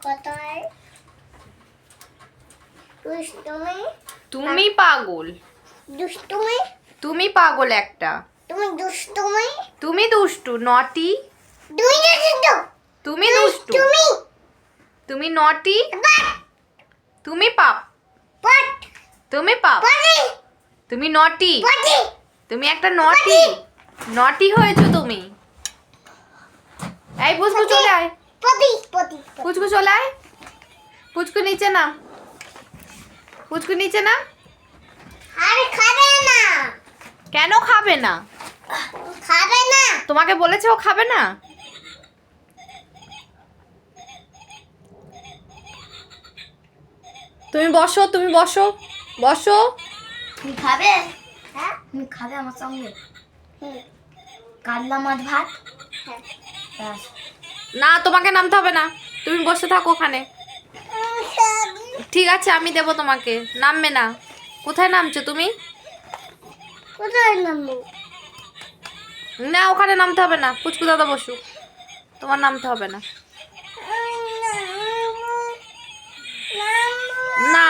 কোথায় দুষ্টুমি তুমি পাগল, দুষ্টুমি তুমি পাগল একটা, তুমি দুষ্টুমি তুমি দুষ্টু, নটি, তুমি দুষ্টু তুমি দুষ্টু, তুমি তুমি নটি, বাট তুমি পাপ, বাট তুমি পাপ, পটি তুমি নটি, পটি তুমি একটা নটি, নটি হয়েছো তুমি। এই পুচকু চলে আয়, পটি পটি পুচকু চলে আয়, পুচকু নিচে নাম, পুচকু নিচে নাম। আরে খাবে না কেন খাবে না? খাবে না তোমাকে বলেছে ও খাবে না? তুমি বসো, তুমি বসো, বসো। তুমি খাবে? হ্যাঁ তুমি খাবে আমার সঙ্গে? হুম কাতলা মাছ ভাত? হ্যাঁ ব্যাস। না, তোমাকে নামতে হবে না, তুমি বসে থাকো ওখানে। ঠিক আছে, আমি দেবো তোমাকে, নামবে না। কোথায় নামছো তুমি? কোথায় নামবো না, ওখানে নামতে হবে না, পুচকু দাদা বসু, তোমার নামতে হবে না। না।